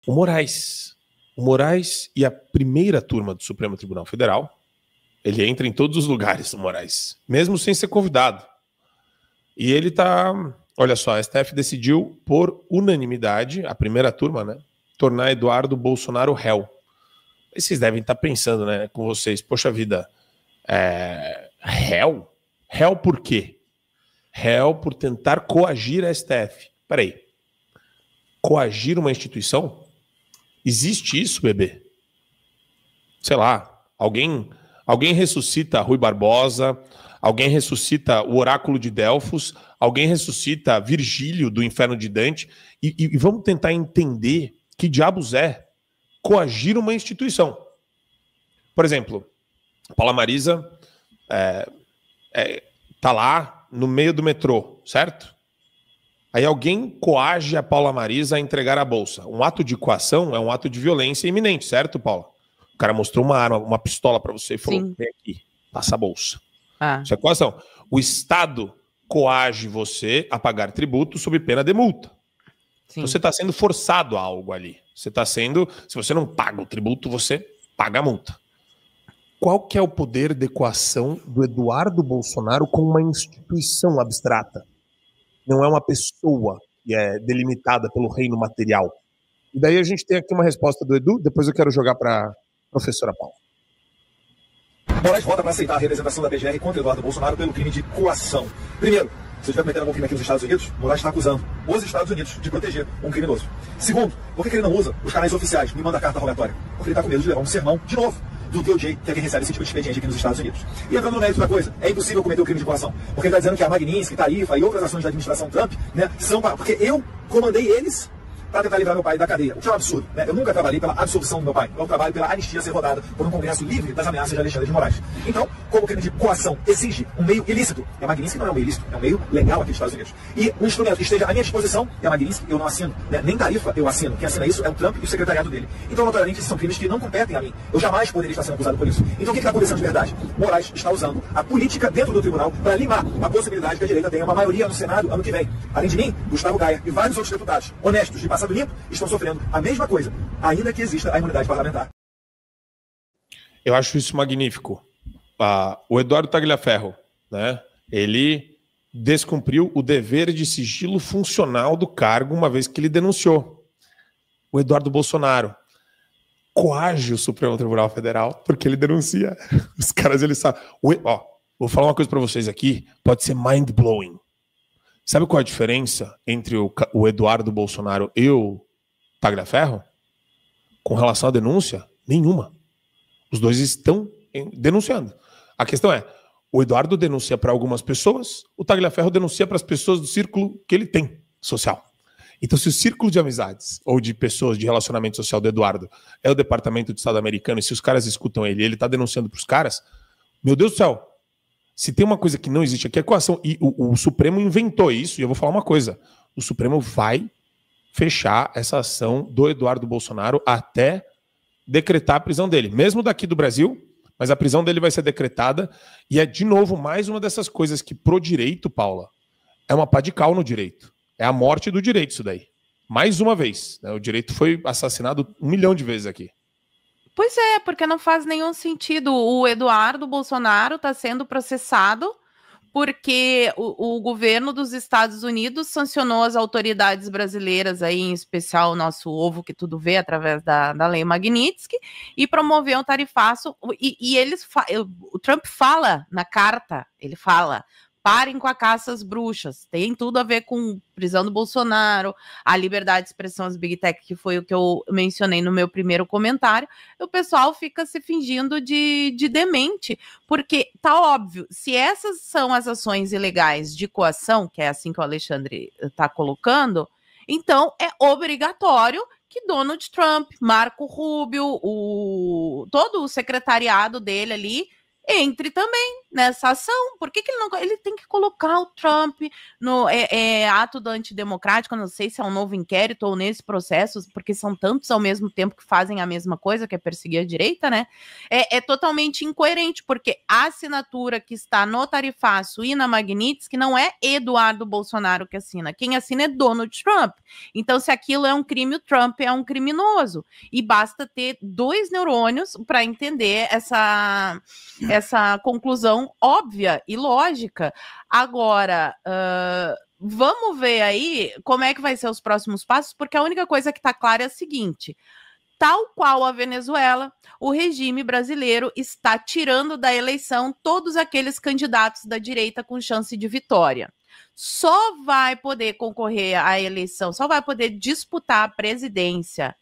O Moraes. O Moraes e a primeira turma do Supremo Tribunal Federal, ele entra em todos os lugares, o Moraes, mesmo sem ser convidado. E ele tá... Olha só, a STF decidiu, por unanimidade, a primeira turma, né, tornar Eduardo Bolsonaro réu. E vocês devem estar pensando, né, com vocês, poxa vida, réu? Réu por quê? Réu por tentar coagir a STF. Peraí, coagir uma instituição? Existe isso, bebê? Sei lá, alguém ressuscita Rui Barbosa, alguém ressuscita o Oráculo de Delfos, alguém ressuscita Virgílio do Inferno de Dante, e vamos tentar entender que diabos é coagir uma instituição. Por exemplo, Paula Marisa tá lá no meio do metrô, certo? Aí alguém coage a Paula Marisa a entregar a bolsa. Um ato de coação é um ato de violência iminente, certo, Paula? O cara mostrou uma arma, uma pistola para você e falou, Sim. vem aqui, passa a bolsa. Isso é coação. O Estado coage você a pagar tributo sob pena de multa. Sim. Então você está sendo forçado a algo ali. Você está sendo... Se você não paga o tributo, você paga a multa. Qual que é o poder de coação do Eduardo Bolsonaro com uma instituição abstrata? Não é uma pessoa que é delimitada pelo reino material. E daí a gente tem aqui uma resposta do Edu, depois eu quero jogar para a professora Paula. Moraes vota para aceitar a representação da PGR contra Eduardo Bolsonaro pelo crime de coação. Primeiro, se estiver cometendo algum crime aqui nos Estados Unidos, Moraes está acusando os Estados Unidos de proteger um criminoso. Segundo, por que ele não usa os canais oficiais, me manda carta rogatória? Porque ele está com medo de levar um sermão, de novo, do DOJ, que é quem recebe esse tipo de expediente aqui nos Estados Unidos. E entrando no mérito da coisa, é impossível cometer o crime de coação. Porque ele está dizendo que a Magnitsky, Tarifa e outras ações da administração Trump, né, são para... Porque eu comandei eles para tentar livrar meu pai da cadeia. O que é um absurdo, né? Eu nunca trabalhei pela absolvição do meu pai. Eu trabalho pela anistia ser rodada por um congresso livre das ameaças de Alexandre de Moraes. Então, como o crime de coação exige um meio ilícito, e a Magnitsky não é um meio ilícito, é um meio legal aqui nos Estados Unidos. E um instrumento que esteja à minha disposição, e a Magnitsky eu não assino, né? Nem Tarifa eu assino. Quem assina isso é o Trump e o secretariado dele. Então, notoriamente, esses são crimes que não competem a mim. Eu jamais poderia estar sendo acusado por isso. Então, o que está acontecendo de verdade? Moraes está usando a política dentro do tribunal para limar a possibilidade que a direita tenha uma maioria no Senado ano que vem. Além de mim, Gustavo Gaia e vários outros deputados honestos de passado limpo estão sofrendo a mesma coisa, ainda que exista a imunidade parlamentar. Eu acho isso magnífico. O Eduardo Tagliaferro, né, ele descumpriu o dever de sigilo funcional do cargo uma vez que ele denunciou. O Eduardo Bolsonaro coage o Supremo Tribunal Federal porque ele denuncia. Os caras, eles sabem. Vou falar uma coisa para vocês aqui, pode ser mind-blowing. Sabe qual é a diferença entre o Eduardo Bolsonaro e o Tagliaferro? Com relação à denúncia? Nenhuma. Os dois estão denunciando. A questão é, o Eduardo denuncia para algumas pessoas, o Tagliaferro denuncia para as pessoas do círculo que ele tem, social. Então, se o círculo de amizades ou de pessoas de relacionamento social do Eduardo é o Departamento de Estado americano, e se os caras escutam ele está denunciando para os caras, meu Deus do céu, se tem uma coisa que não existe aqui é coação. E o Supremo inventou isso, e eu vou falar uma coisa, o Supremo vai fechar essa ação do Eduardo Bolsonaro até decretar a prisão dele, mesmo daqui do Brasil, mas a prisão dele vai ser decretada, e é, de novo, mais uma dessas coisas que, pro direito, Paula, é uma pá de cal no direito. É a morte do direito isso daí. Mais uma vez, né? O direito foi assassinado 1 milhão de vezes aqui. Pois é, porque não faz nenhum sentido. O Eduardo Bolsonaro está sendo processado porque o governo dos Estados Unidos sancionou as autoridades brasileiras, aí, em especial o nosso ovo que tudo vê através da lei Magnitsky, e promoveu um tarifaço. O Trump fala na carta, ele fala: parem com a caça às bruxas, tem tudo a ver com prisão do Bolsonaro, a liberdade de expressão, as Big Tech, que foi o que eu mencionei no meu primeiro comentário. O pessoal fica se fingindo de demente, porque tá óbvio, se essas são as ações ilegais de coação, que é assim que o Alexandre está colocando, então é obrigatório que Donald Trump, Marco Rubio, todo o secretariado dele ali, entre também nessa ação. Por que ele não... Ele tem que colocar o Trump no ato do antidemocrático, não sei se é um novo inquérito ou nesse processo, porque são tantos ao mesmo tempo que fazem a mesma coisa, que é perseguir a direita, né? É totalmente incoerente, porque a assinatura que está no tarifaço e na Magnitsky não é Eduardo Bolsonaro que assina. Quem assina é Donald Trump. Então, se aquilo é um crime, o Trump é um criminoso. E basta ter 2 neurônios para entender essa conclusão óbvia e lógica. Agora, vamos ver aí como é que vai ser os próximos passos, porque a única coisa que está clara é a seguinte: tal qual a Venezuela, o regime brasileiro está tirando da eleição todos aqueles candidatos da direita com chance de vitória. Só vai poder concorrer à eleição, só vai poder disputar a presidência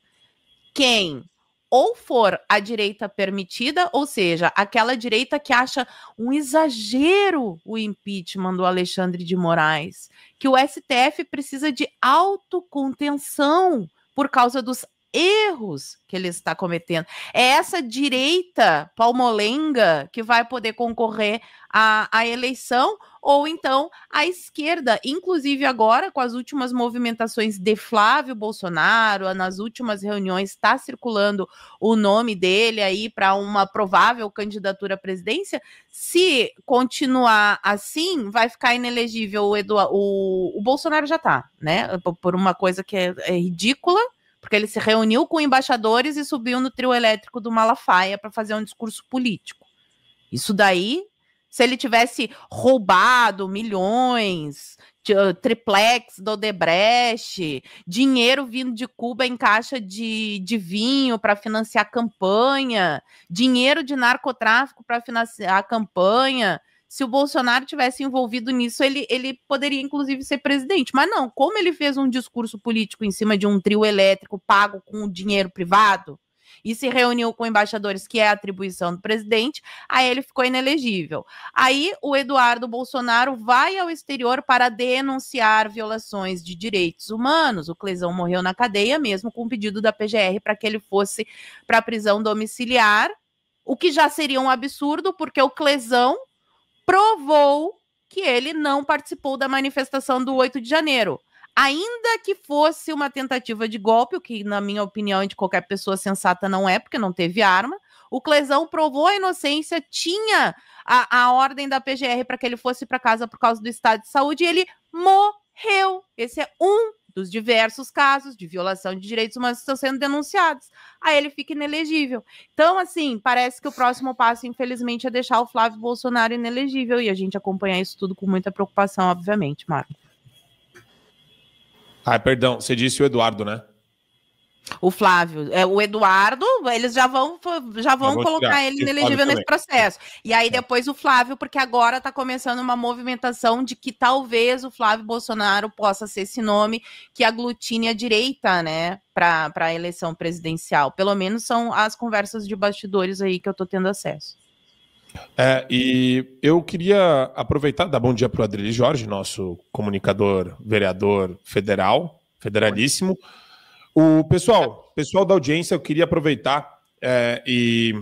quem ou for a direita permitida, ou seja, aquela direita que acha um exagero o impeachment do Alexandre de Moraes, que o STF precisa de autocontenção por causa dos erros que ele está cometendo. É essa direita palmolenga que vai poder concorrer à eleição, ou então a esquerda, inclusive agora com as últimas movimentações de Flávio Bolsonaro, nas últimas reuniões está circulando o nome dele aí para uma provável candidatura à presidência. Se continuar assim, vai ficar inelegível o Bolsonaro já está, né? Por uma coisa que é ridícula, porque ele se reuniu com embaixadores e subiu no trio elétrico do Malafaia para fazer um discurso político. Isso daí, se ele tivesse roubado milhões, triplex do Odebrecht, dinheiro vindo de Cuba em caixa de vinho para financiar a campanha, dinheiro de narcotráfico para financiar a campanha, se o Bolsonaro tivesse envolvido nisso, ele poderia, inclusive, ser presidente. Mas não, como ele fez um discurso político em cima de um trio elétrico pago com dinheiro privado e se reuniu com embaixadores, que é a atribuição do presidente, aí ele ficou inelegível. Aí o Eduardo Bolsonaro vai ao exterior para denunciar violações de direitos humanos. O Clezão morreu na cadeia, mesmo com o pedido da PGR para que ele fosse para a prisão domiciliar, o que já seria um absurdo, porque o Clezão provou que ele não participou da manifestação do 8 de janeiro. Ainda que fosse uma tentativa de golpe, o que, na minha opinião, e de qualquer pessoa sensata não é, porque não teve arma, o Clezão provou a inocência, tinha a ordem da PGR para que ele fosse para casa por causa do estado de saúde, e ele morreu. Esse é um dos diversos casos de violação de direitos humanos que estão sendo denunciados. Aí ele fica inelegível. Então, assim, parece que o próximo passo, infelizmente, é deixar o Flávio Bolsonaro inelegível, e a gente acompanhar isso tudo com muita preocupação, obviamente, Marco. Ah, perdão, você disse o Eduardo, né? O Flávio, o Eduardo, eles já vão colocar ele inelegível nesse processo. E aí depois o Flávio, porque agora está começando uma movimentação de que talvez o Flávio Bolsonaro possa ser esse nome que aglutine a direita, né, para a eleição presidencial. Pelo menos são as conversas de bastidores aí que eu estou tendo acesso. E eu queria aproveitar, dar bom dia para o Adrilles Jorge, nosso comunicador, vereador federalíssimo. O pessoal da audiência, eu queria aproveitar e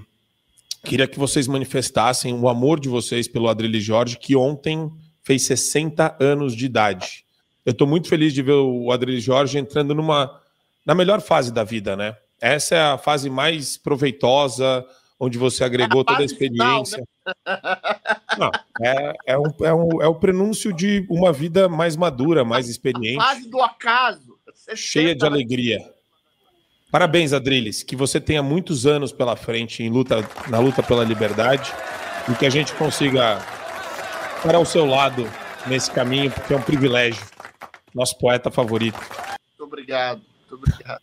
queria que vocês manifestassem o amor de vocês pelo Adrilles Jorge, que ontem fez 60 anos de idade. Eu estou muito feliz de ver o Adrilles Jorge entrando na melhor fase da vida, né? Essa é a fase mais proveitosa, onde você agregou toda a experiência. Final, né? Não, é o prenúncio de uma vida mais madura, mais experiente. A fase do acaso. Cheia de alegria. Parabéns, Adrilles, que você tenha muitos anos pela frente na luta pela liberdade e que a gente consiga estar ao seu lado nesse caminho, porque é um privilégio. Nosso poeta favorito. Muito obrigado, muito obrigado.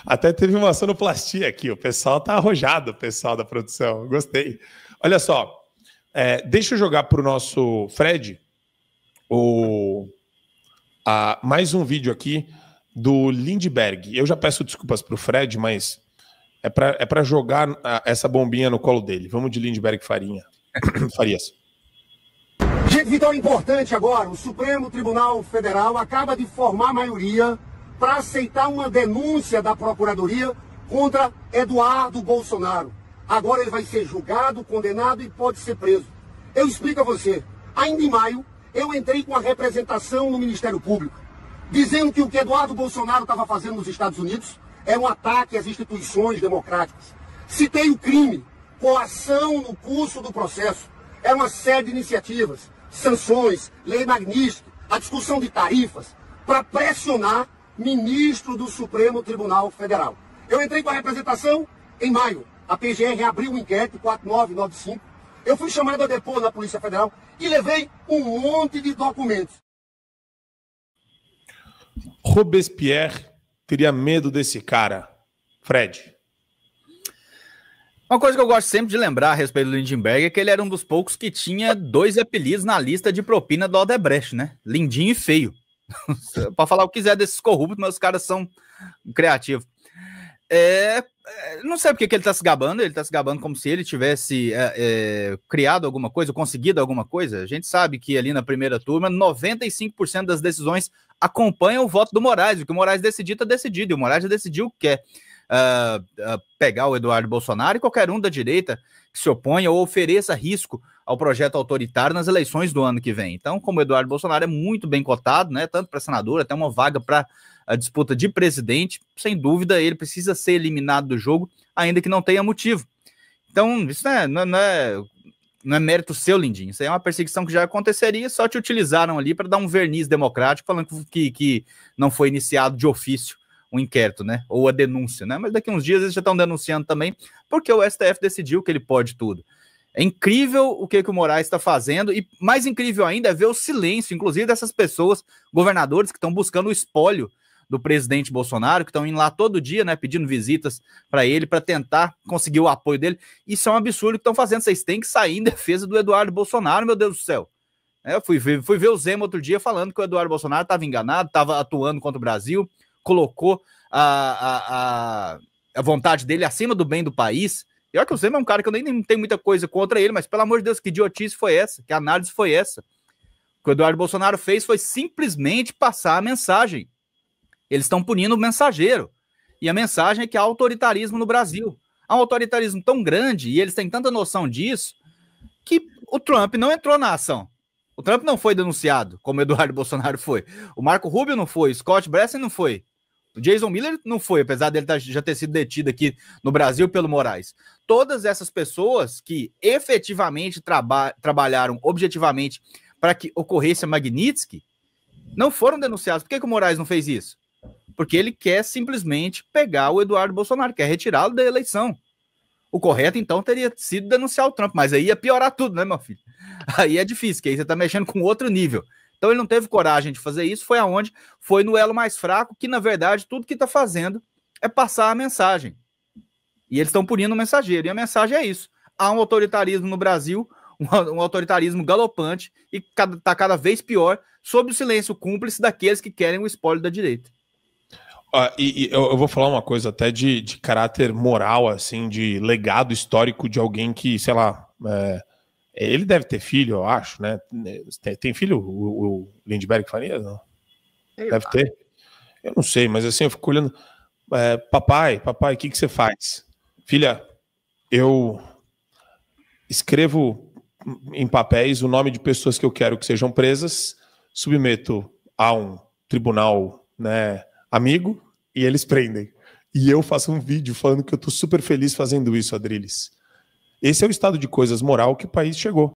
Até teve uma sonoplastia aqui, o pessoal tá arrojado, o pessoal da produção, gostei. Olha só, deixa eu jogar para o nosso Fred mais um vídeo aqui do Lindbergh. Eu já peço desculpas para o Fred, mas é para jogar essa bombinha no colo dele. Vamos de Lindbergh Farias. Gente, vitória importante agora. O Supremo Tribunal Federal acaba de formar maioria para aceitar uma denúncia da Procuradoria contra Eduardo Bolsonaro. Agora ele vai ser julgado, condenado e pode ser preso. Eu explico a você. Ainda em maio, eu entrei com a representação no Ministério Público, dizendo que o que Eduardo Bolsonaro estava fazendo nos Estados Unidos era um ataque às instituições democráticas. Citei o crime, coação no curso do processo. Era uma série de iniciativas, sanções, lei Magnitsky, a discussão de tarifas, para pressionar ministro do Supremo Tribunal Federal. Eu entrei com a representação em maio. A PGR abriu um inquérito 4995. Eu fui chamado a depor na Polícia Federal e levei um monte de documentos. Robespierre teria medo desse cara, Fred? Uma coisa que eu gosto sempre de lembrar a respeito do Lindenberg é que ele era um dos poucos que tinha 2 apelidos na lista de propina do Odebrecht, né? Lindinho e feio. Pode falar o que quiser desses corruptos, mas os caras são criativos. Não sei porque que ele tá se gabando. Ele tá se gabando como se ele tivesse criado alguma coisa, conseguido alguma coisa. A gente sabe que ali na primeira turma, 95% das decisões acompanham o voto do Moraes. O que o Moraes decidir, tá decidido. E o Moraes já decidiu que quer pegar o Eduardo Bolsonaro e qualquer um da direita que se oponha ou ofereça risco ao projeto autoritário nas eleições do ano que vem. Então, como o Eduardo Bolsonaro é muito bem cotado, né, tanto para senador, até uma vaga para a disputa de presidente, sem dúvida ele precisa ser eliminado do jogo, ainda que não tenha motivo. Então, isso não é mérito seu, Lindinho. Isso aí é uma perseguição que já aconteceria, só te utilizaram ali para dar um verniz democrático, falando que não foi iniciado de ofício um inquérito, né? Ou a denúncia, né? Mas daqui uns dias eles já estão denunciando também, porque o STF decidiu que ele pode tudo. É incrível o que o Moraes está fazendo, e mais incrível ainda é ver o silêncio, inclusive dessas pessoas, governadores que estão buscando o espólio do presidente Bolsonaro, que estão indo lá todo dia, né, pedindo visitas para ele, para tentar conseguir o apoio dele. Isso é um absurdo que estão fazendo. Vocês têm que sair em defesa do Eduardo Bolsonaro, meu Deus do céu. Eu fui ver o Zema outro dia falando que o Eduardo Bolsonaro estava enganado, estava atuando contra o Brasil, colocou a vontade dele acima do bem do país. E olha que o Zema é um cara que eu nem tenho muita coisa contra ele, mas pelo amor de Deus, que idiotice foi essa? Que análise foi essa? O que o Eduardo Bolsonaro fez foi simplesmente passar a mensagem. Eles estão punindo o mensageiro. E a mensagem é que há autoritarismo no Brasil. Há um autoritarismo tão grande, e eles têm tanta noção disso, que o Trump não entrou na ação. O Trump não foi denunciado, como o Eduardo Bolsonaro foi. O Marco Rubio não foi, o Scott Bessent não foi. O Jason Miller não foi, apesar dele já ter sido detido aqui no Brasil pelo Moraes. Todas essas pessoas que efetivamente trabalharam objetivamente para que ocorresse a Magnitsky não foram denunciados. Por que o Moraes não fez isso? Porque ele quer simplesmente pegar o Eduardo Bolsonaro, quer retirá-lo da eleição. O correto, então, teria sido denunciar o Trump, mas aí ia piorar tudo, né, meu filho? Aí é difícil, que aí você tá mexendo com outro nível. Então ele não teve coragem de fazer isso, foi aonde? Foi no elo mais fraco, que na verdade tudo que tá fazendo é passar a mensagem. E eles estão punindo o mensageiro, e a mensagem é isso. Há um autoritarismo no Brasil, um autoritarismo galopante, e tá cada vez pior, sob o silêncio cúmplice daqueles que querem o espólio da direita. Eu vou falar uma coisa até de caráter moral, assim, de legado histórico de alguém que, sei lá, ele deve ter filho, eu acho, né? Tem filho o Lindenberg Farias? Não? Deve ter. Eu não sei, mas assim, eu fico olhando. Papai, o que você faz? Filha, eu escrevo em papéis o nome de pessoas que eu quero que sejam presas, submeto a um tribunal, né, amigo, e eles prendem. E eu faço um vídeo falando que eu tô super feliz fazendo isso, Adriles. Esse é o estado de coisas moral que o país chegou.